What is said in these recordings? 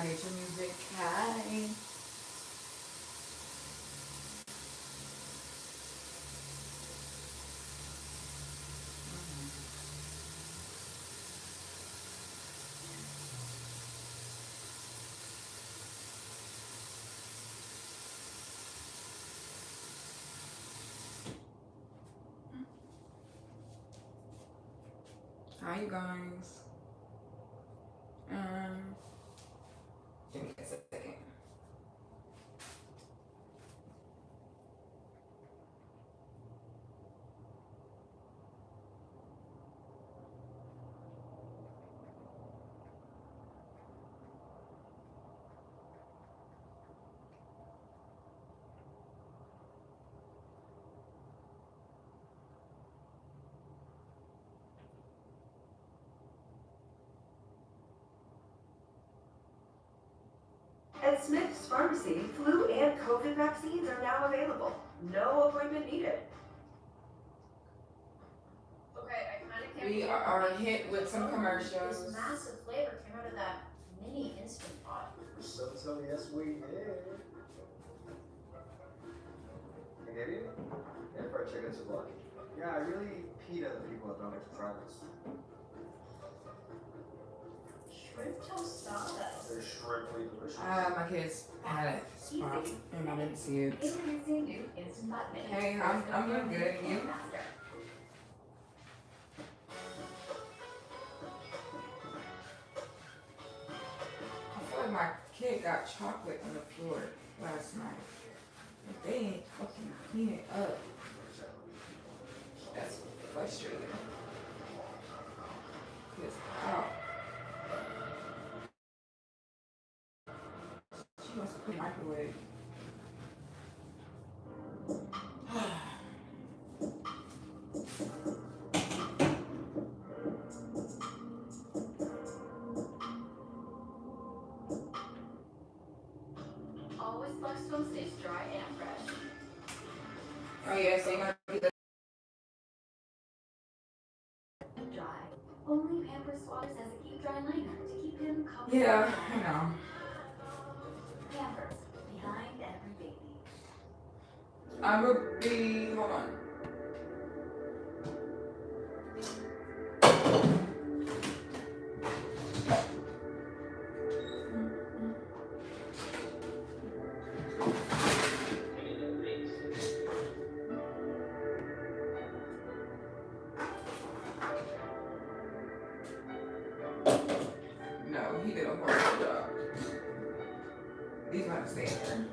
hate your music. Hi. Hi, you guys. Give me a second. At Smith's Pharmacy, flu and COVID vaccines are now available. No appointment needed. Okay, I kind of can't. We are hit with some commercials. This massive flavor came out of that mini instant pot. So yes we did. Can I give you? And fried chicken supply. Yeah, I really peed at the people that don't like to try this. Shrimp tostadas. They're strictly delicious. My kids had a spot and I didn't see it. Introducing new instant pot mini. Hey, I'm doing good. And you? Faster. I feel like my kid got chocolate on the floor last night. But they ain't fucking clean it up. That's frustrating. Pissed out. She must have put it in the microwave. Always Flex Foam stays dry and fresh. Oh yeah, so you're gonna get the Dry. Only Pampers Swatters has a keep dry liner to keep him comfortable. yeah, I know. Pampers, behind every baby. I will be hold on. No, he did a horrible job. He's gonna stay in there.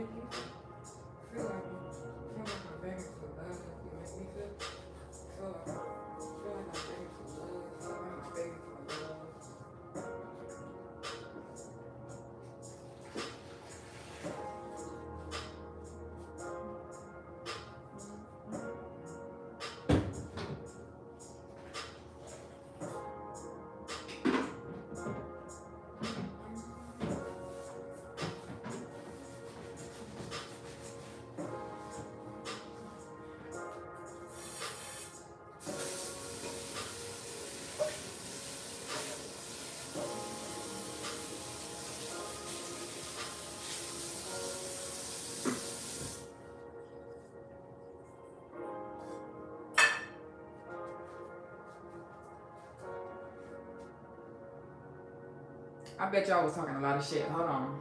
make you feel like I'm begging for love. You make me feel like I'm begging for love. Feel like I'm begging for love. I bet y'all was talking a lot of shit. Hold on.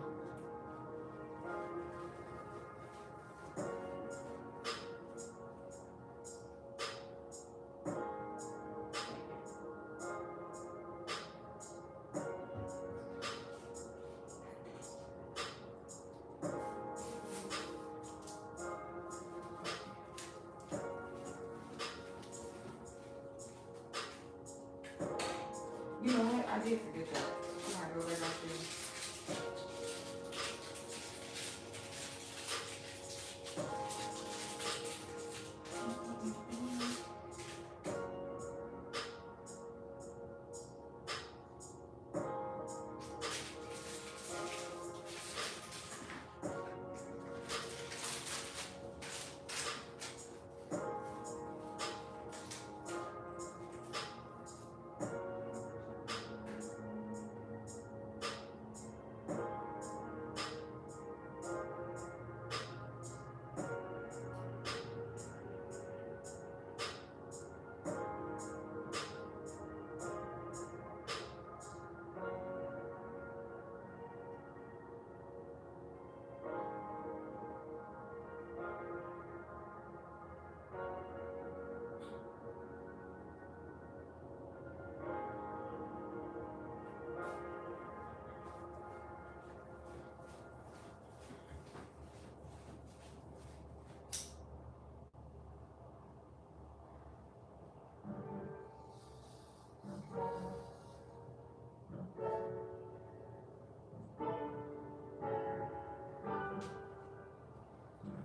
You know what? I did forget that. I'm gonna go back out there.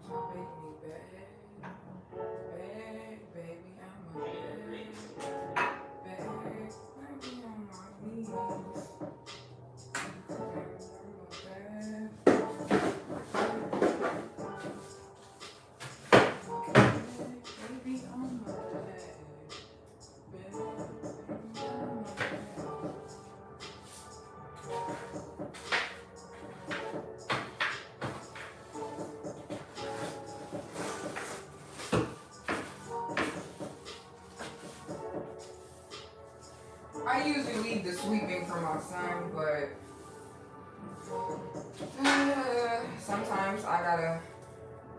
Y'all make me bad, bad, baby, I'm a bad, bad, baby, on my knees. Baby, I'm a bad, bad, baby, I'm a bad. I usually leave the sweeping for my son, but sometimes I gotta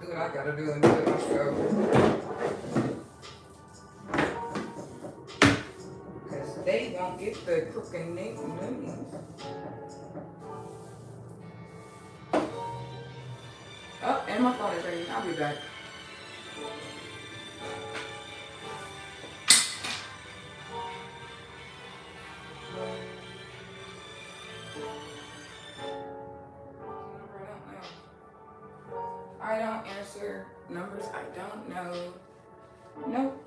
do what I gotta do and do it myself. Because they won't get the crooked news. Oh, and my phone is ringing. I'll be back. I don't answer numbers I don't know. Nope.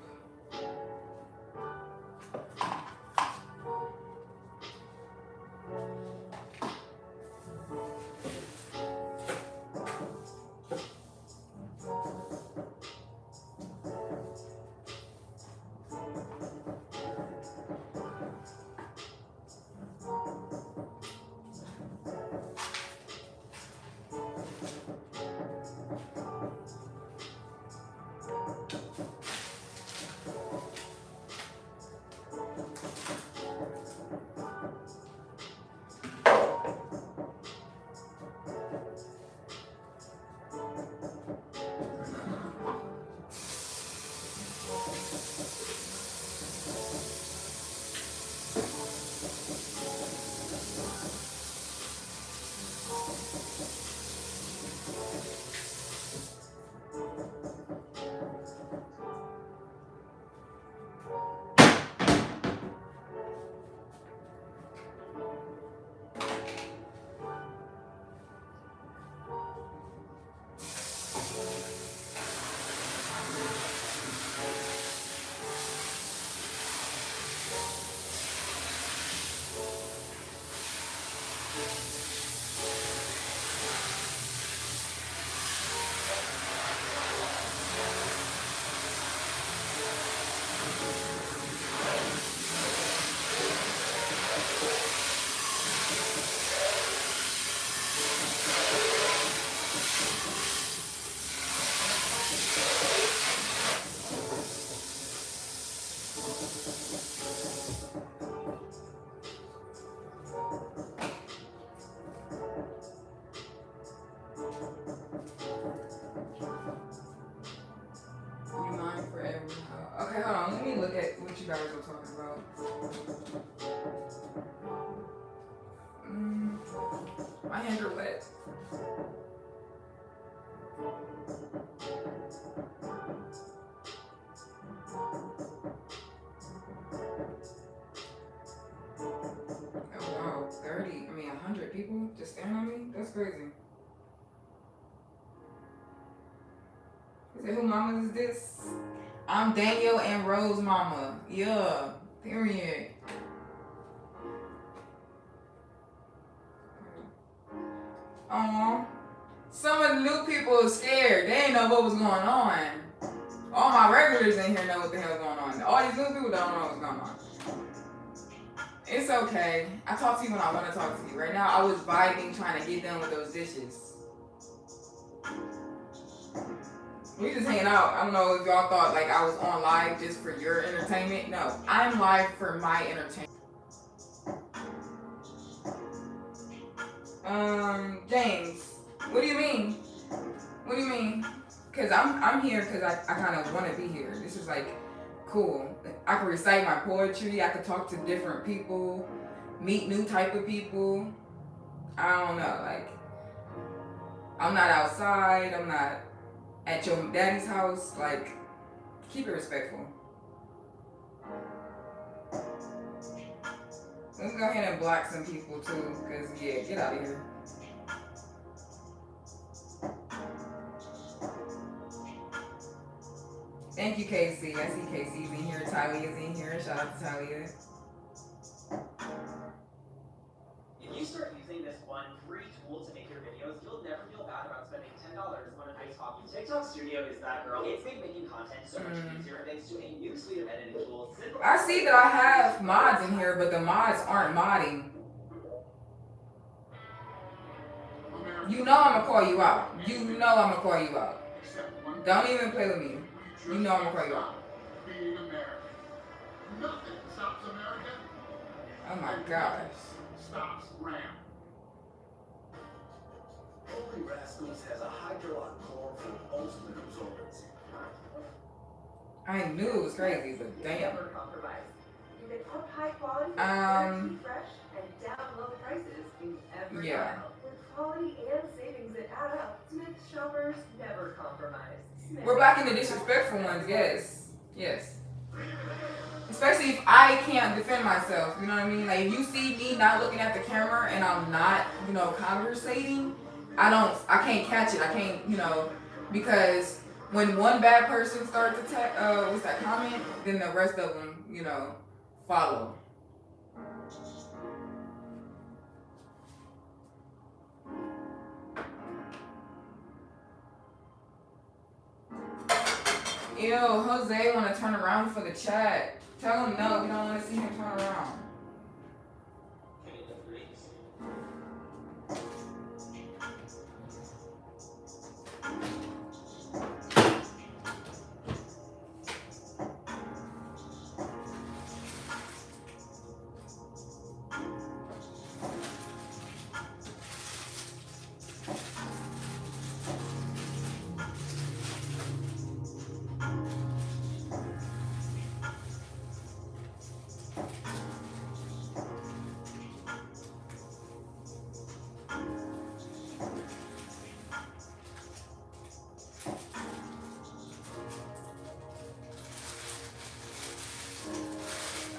Hold on, let me look at what you guys were talking about. My hands are wet. Oh wow, 100 people just staring at me? That's crazy. He said, who mama is this? I'm Daniel and Rose mama. Yeah, period. Some of the new people are scared. They didn't know what was going on. All my regulars in here know what the hell's going on. All these new people don't know what's going on. It's okay. I talk to you when I want to talk to you. Right now, I was vibing trying to get done with those dishes. We just hanging out. I don't know if y'all thought like I was on live just for your entertainment. No, I'm live for my entertainment. James, what do you mean? What do you mean? Cause I'm here because I kind of want to be here. This is like cool. I can recite my poetry. I can talk to different people, meet new type of people. I don't know. Like I'm not outside. I'm not at your daddy's house. Like keep it respectful. Let's go ahead and block some people too. Cause yeah, get out of here. Thank you, Casey. I see Casey's in here. Talia's in here. Shout out to Talia. If you start using this one free tool to make your videos, you'll never feel bad about spending $10 on an ice hockey. TikTok Studio is that girl. It's made making content so much easier thanks to a new suite of editing tools. I see that I have mods in here, but the mods aren't modding. You know I'm gonna call you out. You know I'm gonna call you out. Don't even play with me. You know I'm gonna call you out. Being American. Nothing stops America. Oh my gosh. Stops Ram. Holy Rascals has a hydroalcohol for ultimate absorbance. I knew it was crazy, but damn. Never compromise. You get up high quality, fresh, and down low prices in every aisle. With quality and savings that add up, Smith shoppers never compromise. Smith. We're blocking the disrespectful ones, yes. Yes. Especially if I can't defend myself, you know what I mean? Like if you see me not looking at the camera and I'm not, conversating, I can't catch it. I can't, because when one bad person starts to comment, then the rest of them, follow. Ew, Jose want to turn around for the chat. Tell him no, we don't want to see him turn around.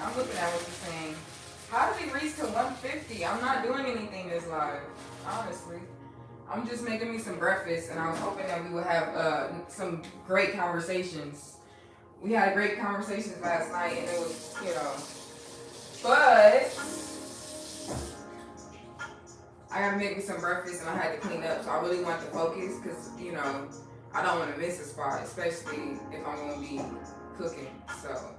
I'm looking at what you're saying. How did we reach to 150? I'm not doing anything this live, honestly. I'm just making me some breakfast, and I was hoping that we would have some great conversations. We had great conversations last night, and it was, but I gotta make me some breakfast, and I had to clean up, so I really want to focus, because, I don't want to miss a spot, especially if I'm going to be cooking, so.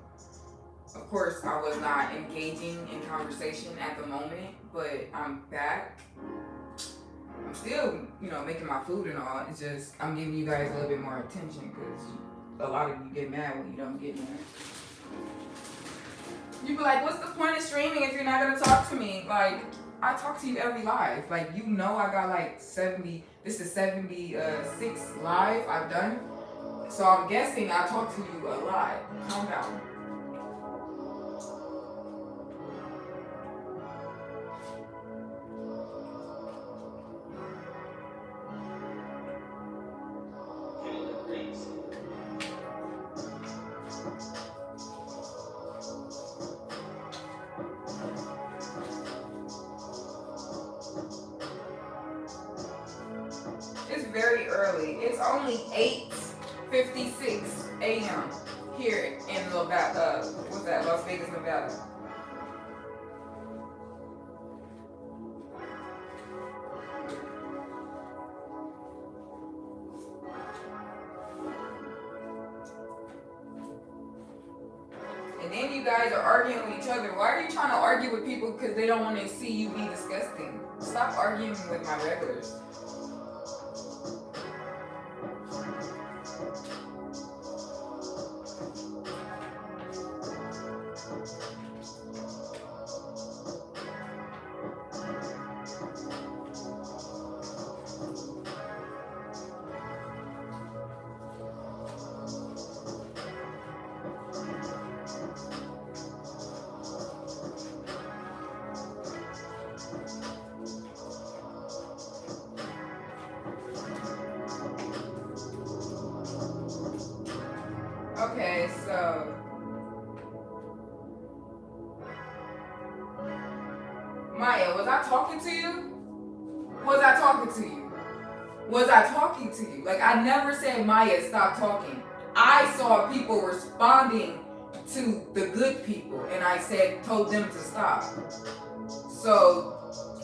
Of course, I was not engaging in conversation at the moment, but I'm back. I'm still, making my food and all. It's just, I'm giving you guys a little bit more attention because a lot of you get mad when you don't get mad. You be like, what's the point of streaming if you're not going to talk to me? Like, I talk to you every live. Like, I got like 70, this is 76 live I've done. So I'm guessing I talk to you a lot. Calm down. It's very early. It's only 8:56 a.m. here in Nevada. What's that? Las Vegas, Nevada. And then you guys are arguing with each other. Why are you trying to argue with people because they don't want to see you be disgusting? Stop arguing with my regulars. Okay, so Maya, was I talking to you? Was I talking to you? Was I talking to you? Like, I never said, Maya, stop talking. I saw people responding to the good people, and I told them to stop. So,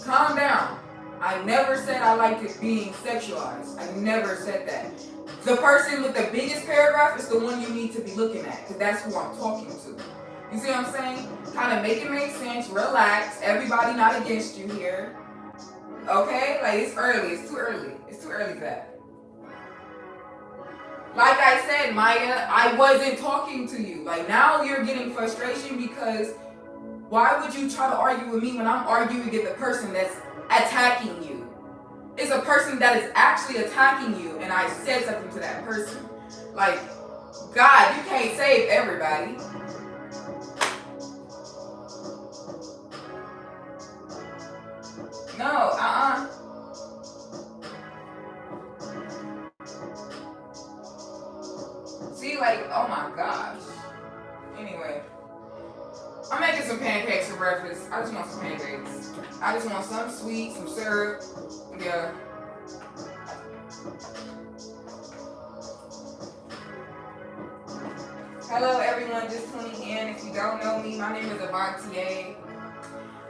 calm down. I never said I liked it being sexualized. I never said that. The person with the biggest paragraph is the one you need to be looking at, because that's who I'm talking to. You see what I'm saying? Kind of make it make sense. Relax. Everybody not against you here. Okay? Like, it's early. It's too early. It's too early for that. Like I said, Maya, I wasn't talking to you. Like, now you're getting frustration because why would you try to argue with me when I'm arguing with the person that's attacking you? It's a person that is actually attacking you, and I said something to that person. Like, God, you can't save everybody. No, See, like, oh my gosh. Anyway, I'm making some pancakes for breakfast. I just want some pancakes. I just want some sweet, some syrup. Yeah. Hello, everyone just tuning in. If you don't know me, my name is Avontea.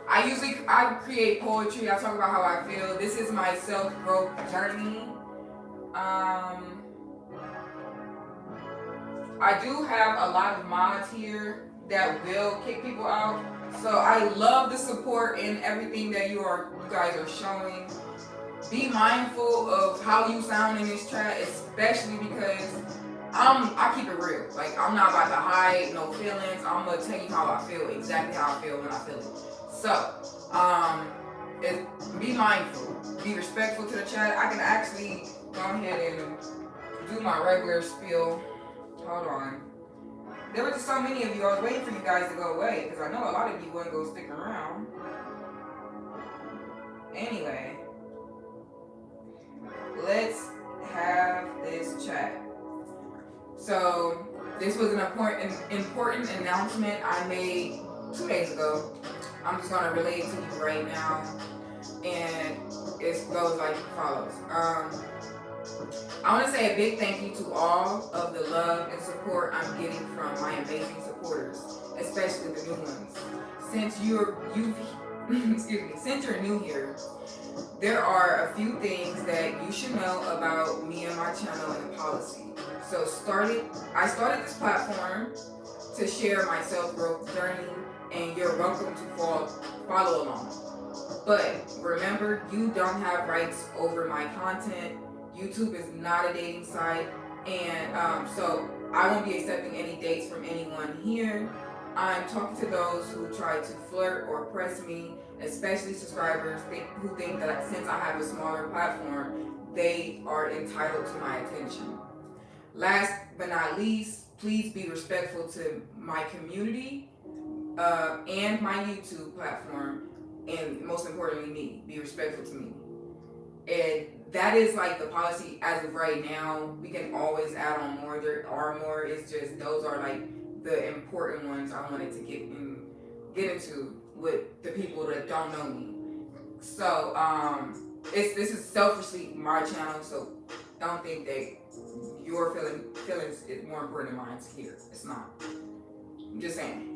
I create poetry. I talk about how I feel. This is my self-growth journey. I do have a lot of mods here that will kick people out. So I love the support and everything that you guys are showing. Be mindful of how you sound in this chat, especially because I keep it real. Like, I'm not about to hide no feelings. I'm gonna tell you how I feel, exactly how I feel when I feel it. So, be mindful. Be respectful to the chat. I can actually go ahead and do my regular spiel. Hold on. There were just so many of you. I was waiting for you guys to go away because I know a lot of you weren't gonna stick around. Anyway, let's have this chat. So, this was an important announcement I made 2 days ago. I'm just gonna relay it to you right now, and it goes like follows. I want to say a big thank you to all of the love and support I'm getting from my amazing supporters, especially the new ones. Since you're new here, there are a few things that you should know about me and my channel and the policy. So I started this platform to share my self-growth journey, and you're welcome to follow along. But remember, you don't have rights over my content. YouTube is not a dating site, and so I won't be accepting any dates from anyone here. I'm talking to those who try to flirt or press me, especially subscribers who think that since I have a smaller platform, they are entitled to my attention. Last but not least, please be respectful to my community and my YouTube platform, and most importantly, me. Be respectful to me. And that is like the policy as of right now. We can always add on more. There are more. It's just those are like the important ones I wanted to get into with the people that don't know me. So this is selfishly my channel. So don't think that your feelings is more important than mine here. It's not. I'm just saying.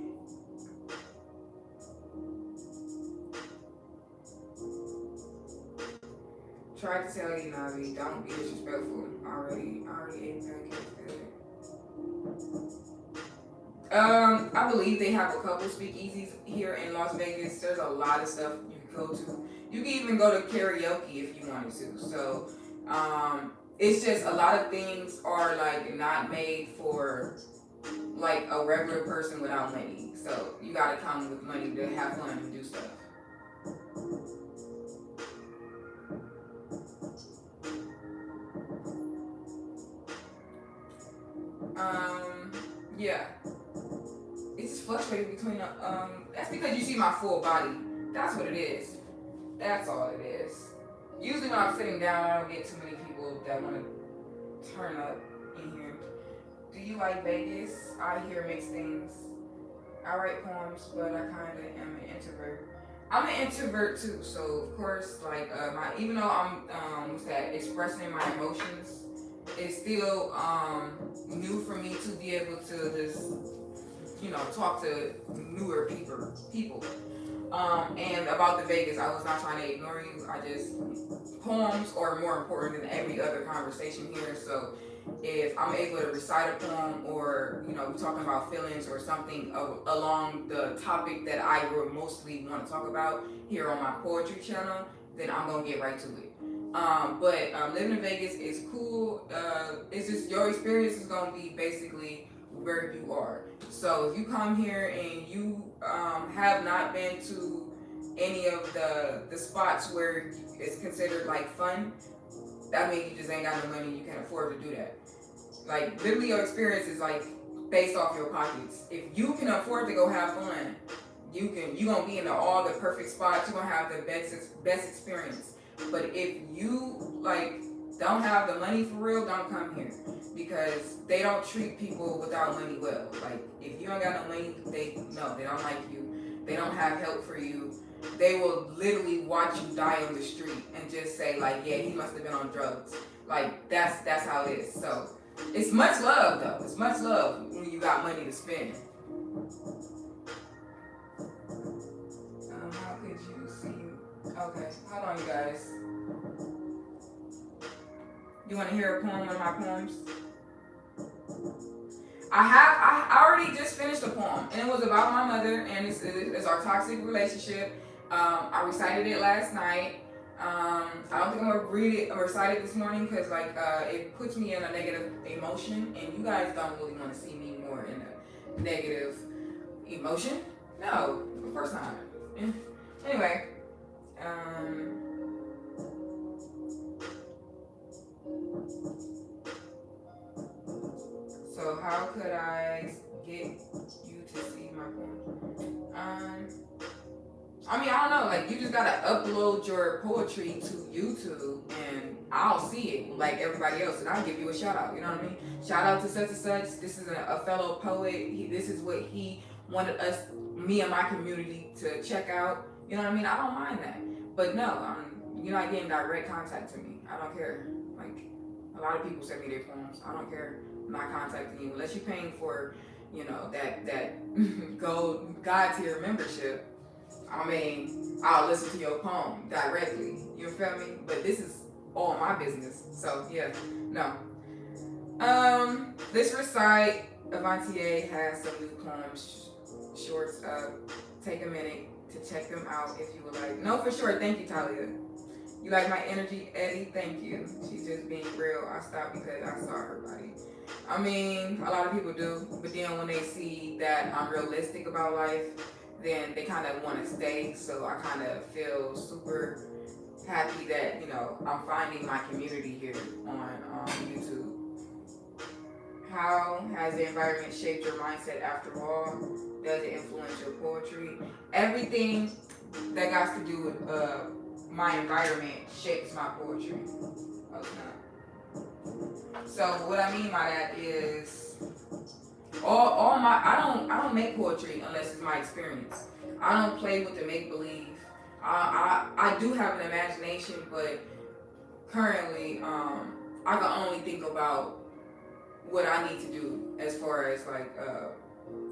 Try to tell you, Navi, don't be disrespectful. I already ate pancakes. I believe they have a couple speakeasies here in Las Vegas. There's a lot of stuff you can go to. You can even go to karaoke if you wanted to. So, it's just a lot of things are like not made for like a regular person without money. So you gotta come with money to have fun and do stuff. Yeah. It's just fluctuating between that's because you see my full body. That's what it is. That's all it is. Usually when I'm sitting down, I don't get too many people that want to turn up in here. Do you like Vegas? I hear mixed things. I write poems, but I kind of am an introvert. I'm an introvert too, so of course, like even though I'm expressing my emotions, it's still new for me to be able to just talk to newer people. And about the Vegas, I was not trying to ignore you. I just poems are more important than every other conversation here. So if I'm able to recite a poem, or we're talking about feelings or something along the topic that I would mostly want to talk about here on my poetry channel, then I'm gonna get right to it. But living in Vegas is cool. It's just your experience is gonna be basically where you are. So if you come here and you have not been to any of the spots where it's considered like fun, that means you just ain't got no money. You can't afford to do that. Like literally, your experience is like based off your pockets. If you can afford to go have fun, you gonna be in all the perfect spots. You're gonna have the best experience. But if you like don't have the money for real, don't come here, because they don't treat people without money well. Like if you don't got no money, they don't like you. They don't have help for you. They will literally watch you die on the street and just say like, yeah, he must have been on drugs. Like that's how it is. So it's much love though. It's much love when you got money to spend. How could you see? Okay, hold on, you guys. You want to hear a poem, one of my poems? I already just finished a poem, and it was about my mother, and it's our toxic relationship. I recited it last night. I don't think I'm gonna read it or recite it this morning because it puts me in a negative emotion, and you guys don't really want to see me more in a negative emotion. No, of course not. Anyway, so how could I get you to see my poem? I mean, I don't know, like you just gotta upload your poetry to YouTube and I'll see it like everybody else, and I'll give you a shout out, you know what I mean? Shout out to such and such. This is a fellow poet. This is what he wanted me and my community to check out. You know what I mean? I don't mind that. But no, you're not getting direct contact to me. I don't care. Like, a lot of people send me their poems. I don't care. I'm not contacting you. Unless you're paying for, that gold God tier membership. I mean, I'll listen to your poem directly. You feel me? But this is all my business. So, yeah. No. Let's recite. Avontea has some new poems, shorts. Take a minute to check them out if you would like. No, for sure. Thank you, Talia. You like my energy, Eddie? Thank you. She's just being real. I stopped because I saw her body. I mean, a lot of people do, but then when they see that I'm realistic about life, then they kind of want to stay. So I kind of feel super happy that I'm finding my community here on YouTube. How has the environment shaped your mindset after all? Does it influence your poetry? Everything that got to do with my environment shapes my poetry. So what I mean by that is all my I don't make poetry unless it's my experience. I don't play with the make believe. I do have an imagination, but currently I can only think about what I need to do as far as like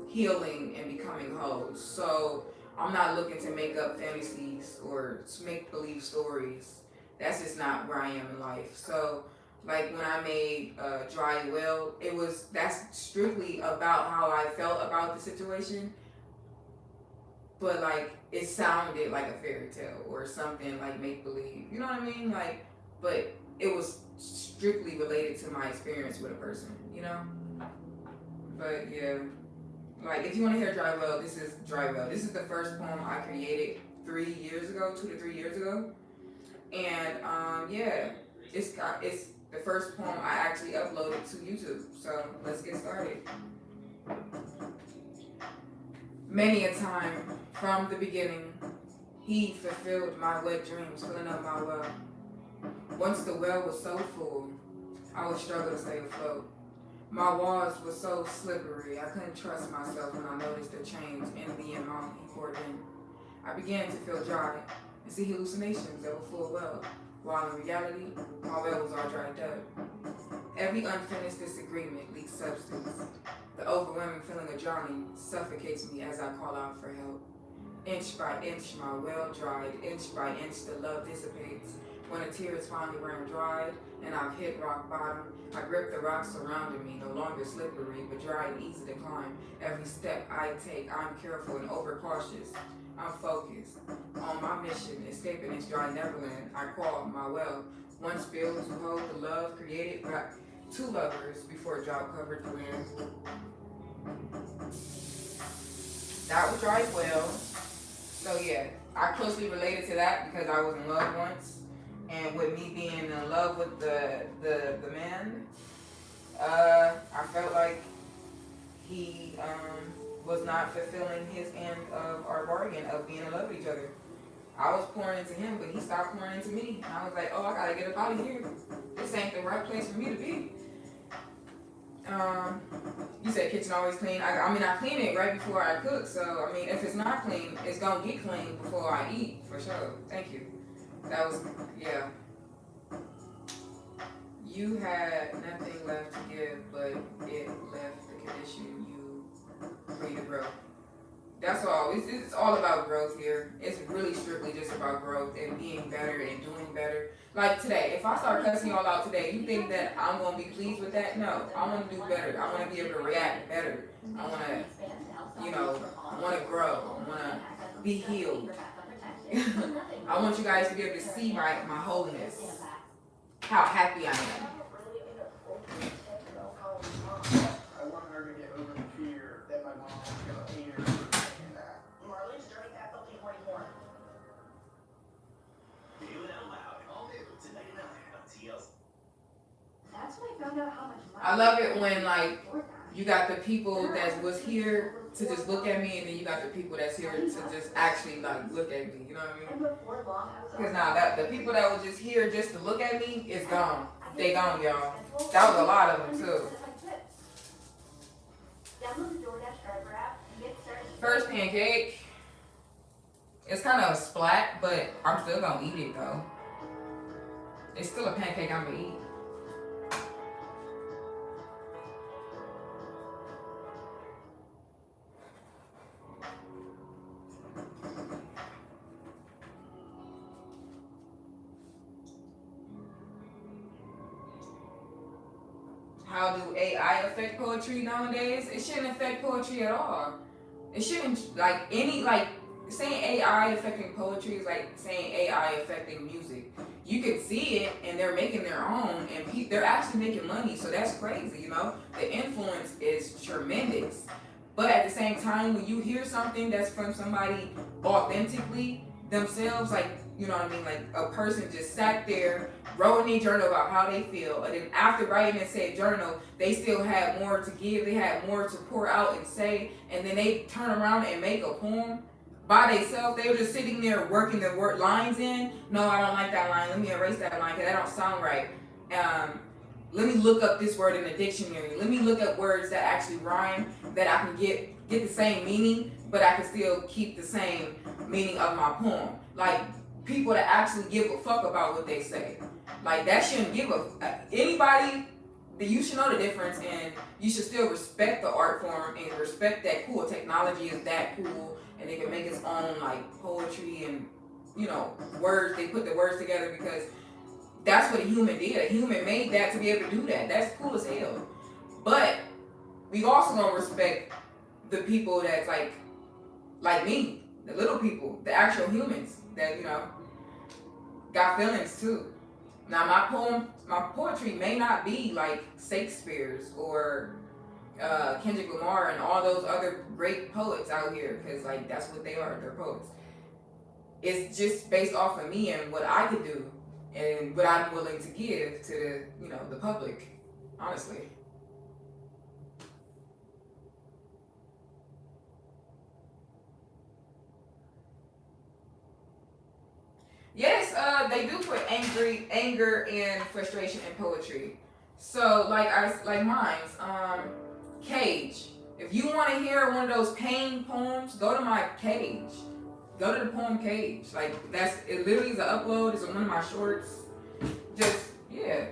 healing and becoming whole. So I'm not looking to make up fantasies or make believe stories. That's just not where I am in life. So like when I made Dry Well, that's strictly about how I felt about the situation. But like it sounded like a fairy tale or something like make believe. You know what I mean? Like, but it was strictly related to my experience with a person, you know? But yeah, like if you want to hear Dry Well, this is Dry Well. This is the first poem I created 2 to 3 years ago. And yeah, it's the first poem I actually uploaded to YouTube. So let's get started. Many a time from the beginning, he fulfilled my wet dreams, filling up my well. Once the well was so full, I would struggle to stay afloat. My walls were so slippery, I couldn't trust myself when I noticed the change in the amount he poured in. I began to feel dry and see hallucinations that were full well, while in reality, my well was all dried up. Every unfinished disagreement leaks substance. The overwhelming feeling of drowning suffocates me as I call out for help. Inch by inch, my well dried. Inch by inch, the love dissipates. When a tear is finally ran dried and I've hit rock bottom, I grip the rocks surrounding me, no longer slippery, but dry and easy to climb. Every step I take, I'm careful and overcautious. I'm focused on my mission, escaping this dry Neverland. I crawl my well. One spill to hold the love created by 2 lovers before drought covered the land. That was Dry Well. So yeah, I closely related to that because I was in love once. And with me being in love with the man, I felt like he was not fulfilling his end of our bargain of being in love with each other. I was pouring into him, but he stopped pouring into me. And I was like, oh, I gotta get up out of here. This ain't the right place for me to be. You said kitchen always clean. I mean, I clean it right before I cook. So, I mean, if it's not clean, it's gonna get clean before I eat, for sure. Thank you. That was, yeah. You had nothing left to give, but it left the condition you free to grow. That's all. It's all about growth here. It's really strictly just about growth and being better and doing better. Like today, if I start cussing y'all out today, you think that I'm going to be pleased with that? No. I want to do better. I want to be able to react better. I want to, I want to grow. I want to be healed. I want you guys to be able to see my holiness. How happy I am. I want her to get over the fear that my mom is going to hate her for saying that. Marlene's dirty faculty 44. Do it out loud. All new tonight at 9 on TLC. That's when I found out how much money I love it when like you got the people that was here to just look at me, and then you got the people that's here to just actually like look at me. You know what I mean? And before long, I was Because now that the people that were just here just to look at me is gone. They gone, y'all. That was a lot of them too. Download the DoorDash driver app and get started. First pancake. It's kind of a splat, but I'm still gonna eat it though. It's still a pancake I'm gonna eat. How do AI affect poetry nowadays? It shouldn't affect poetry at all. It shouldn't, like, saying AI affecting poetry is like saying AI affecting music. You could see it, and they're making their own, and they're actually making money, so that's crazy, you know? The influence is tremendous. But at the same time, when you hear something that's from somebody authentically themselves, like, you know what I mean, like a person just sat there, wrote in their journal about how they feel, and then after writing in said journal, they still had more to give, they had more to pour out and say, and then they turn around and make a poem by themselves. They were just sitting there working the word lines in. No, I don't like that line. Let me erase that line because that don't sound right. Let me look up this word in the dictionary. Let me look up words that actually rhyme, that I can get the same meaning, but I can still keep the same meaning of my poem. Like people that actually give a fuck about what they say. Like that shouldn't give anybody. You should know the difference, and you should still respect the art form and respect that cool technology is that cool, and they can make its own like poetry and words. They put the words together because that's what a human did. A human made that to be able to do that. That's cool as hell. But we also gonna respect the people that's like me, the little people, the actual humans that got feelings too. Now my poetry may not be like Shakespeare's or Kendrick Lamar and all those other great poets out here, because like that's what they are. They're poets. It's just based off of me and what I could do and what I'm willing to give to the public, honestly. Yes, they do put anger and frustration in poetry. So like mine's, Cage. If you want to hear one of those pain poems, go to my Cage. Go to the poem Cage. Like it literally is an upload. It's on one of my shorts. Just yeah.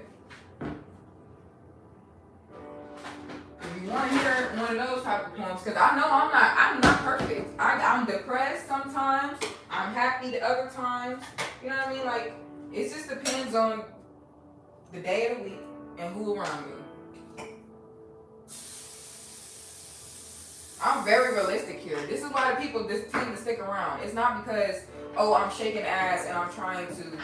If you want to hear one of those type of poems, because I know I'm not perfect. I'm depressed sometimes. I'm happy the other times. You know what I mean? Like it just depends on the day of the week and who around me. I'm very realistic here. This is why the people just tend to stick around. It's not because, oh, I'm shaking ass and I'm trying to,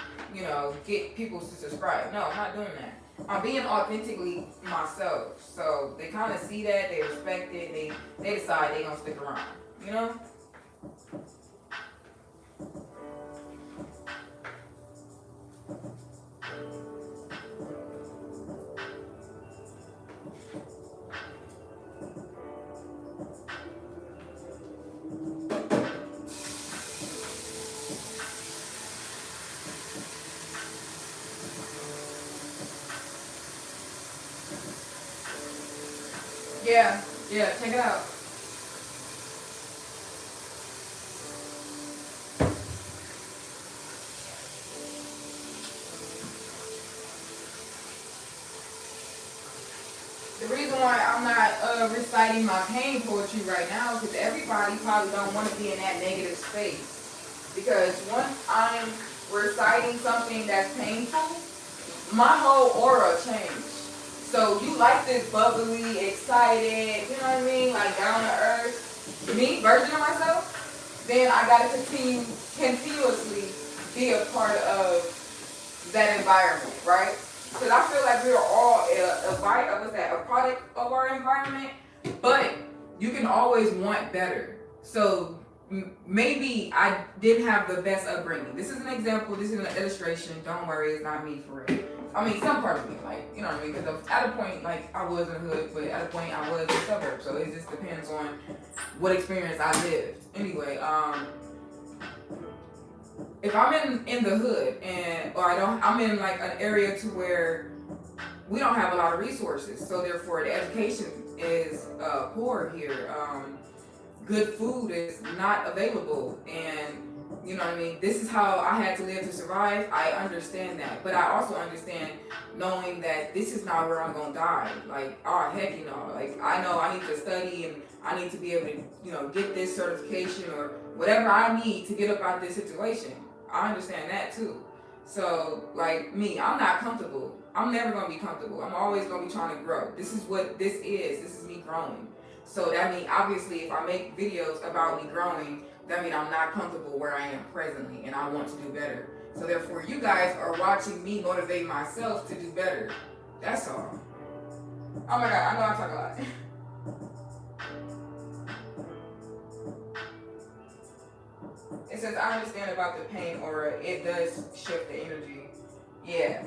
get people to subscribe. No, I'm not doing that. I'm being authentically myself. So they kind of see that, they respect it, they decide they gonna stick around. You know? Yeah, check it out. The reason why I'm not reciting my pain poetry right now is because everybody probably don't want to be in that negative space. Because once I'm reciting something that's painful, my whole aura changed. So you like this bubbly, excited, you know what I mean, like down to earth, me, version of myself, then I gotta continuously be a part of that environment, right? Because I feel like we're all a product of our environment, but you can always want better. So maybe I didn't have the best upbringing. This is an example, this is an illustration, don't worry, it's not me for real. I mean, some part of me, like, you know what I mean? Because at a point, like, I was in the hood, but at a point, I was in the suburbs. So it just depends on what experience I lived. Anyway, if I'm in the hood I'm in like an area to where we don't have a lot of resources. So therefore, the education is poor here. Good food is not available, and you know what I mean? This is how I had to live to survive. I understand that. But I also understand knowing that this is not where I'm going to die. Like, oh, heck, like, I know I need to study and I need to be able to, get this certification or whatever I need to get up out of this situation. I understand that too. So, like me, I'm not comfortable. I'm never going to be comfortable. I'm always going to be trying to grow. This is what this is. This is me growing. So that means, obviously, if I make videos about me growing, that means I'm not comfortable where I am presently, and I want to do better. So therefore, you guys are watching me motivate myself to do better. That's all. Oh my God, I know I talk a lot. It's says, I understand about the pain aura. It does shift the energy. Yeah.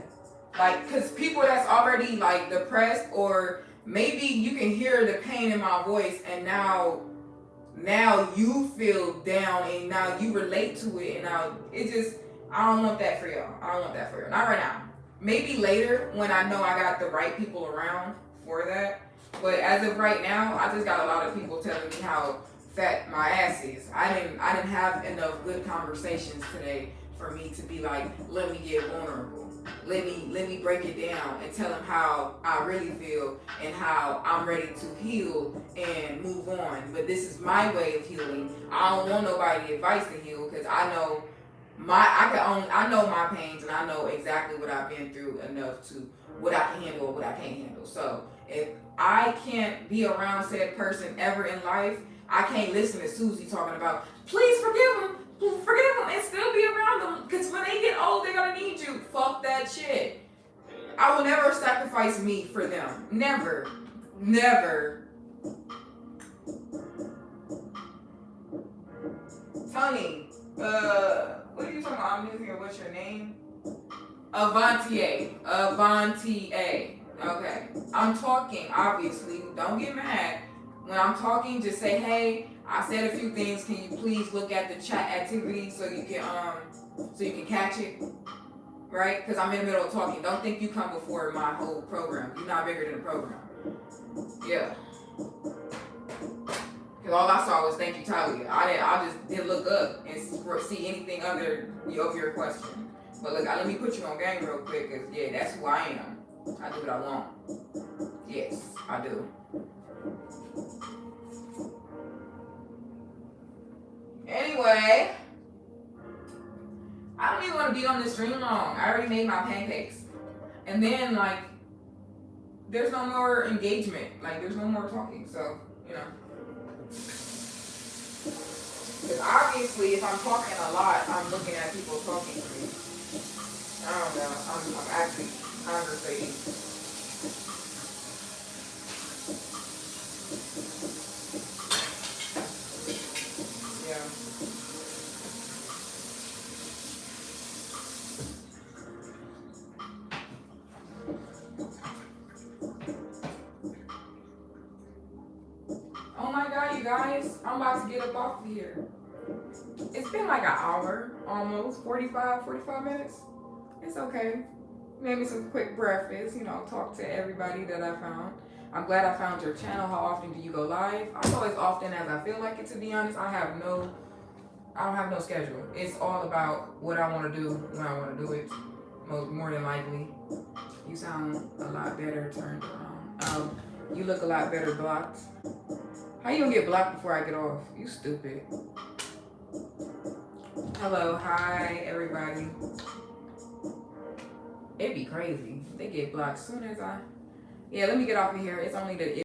Like, because people that's already, like, depressed, or maybe you can hear the pain in my voice, and now you feel down, and now you relate to it, and now it just, I don't want that for y'all. I don't want that for y'all. Not right now. Maybe later when I know I got the right people around for that. But as of right now, I just got a lot of people telling me how fat my ass is. I didn't have enough good conversations today for me to be like, let me get vulnerable. Let me break it down and tell them how I really feel and how I'm ready to heal and move on. But this is my way of healing. I don't want nobody advice to heal, because I know I know my pains, and I know exactly what I've been through enough to what I can handle or what I can't handle. So if I can't be around said person ever in life, I can't listen to Susie talking about, please forgive them, and still be around them, because when they get old, they're gonna need you. Fuck that shit. I will never sacrifice me for them. Never. Tony, what are you talking about? I'm new here. What's your name? Avontea. Okay. I'm talking, obviously. Don't get mad. When I'm talking, just say, hey, I said a few things. Can you please look at the chat activity so you can catch it? Right? Because I'm in the middle of talking. Don't think you come before my whole program. You're not bigger than the program. Yeah. Because all I saw was thank you, Talia. I just didn't look up and see anything other of your question. But look, let me put you on game real quick, because yeah, that's who I am. I do what I want. Yes, I do. Anyway, I don't even want to be on this stream long. I already made my pancakes. And then, like, there's no more engagement. Like, there's no more talking. So, you know. Because obviously, if I'm talking a lot, I'm looking at people talking to me. I don't know. I'm actually conversating. Yeah. Oh my God, you guys. I'm about to get up off of here. It's been like an hour, almost, 45 minutes. It's okay. Maybe some quick breakfast, talk to everybody that I found. I'm glad I found your channel. How often do you go live? I go as often as I feel like it, to be honest. I don't have no schedule. It's all about what I want to do when I want to do it, more than likely. You sound a lot better turned around. You look a lot better blocked. How you gonna get blocked before I get off? You stupid. Hello, hi, everybody. It'd be crazy. They get blocked as soon as yeah, let me get off of here. It's only the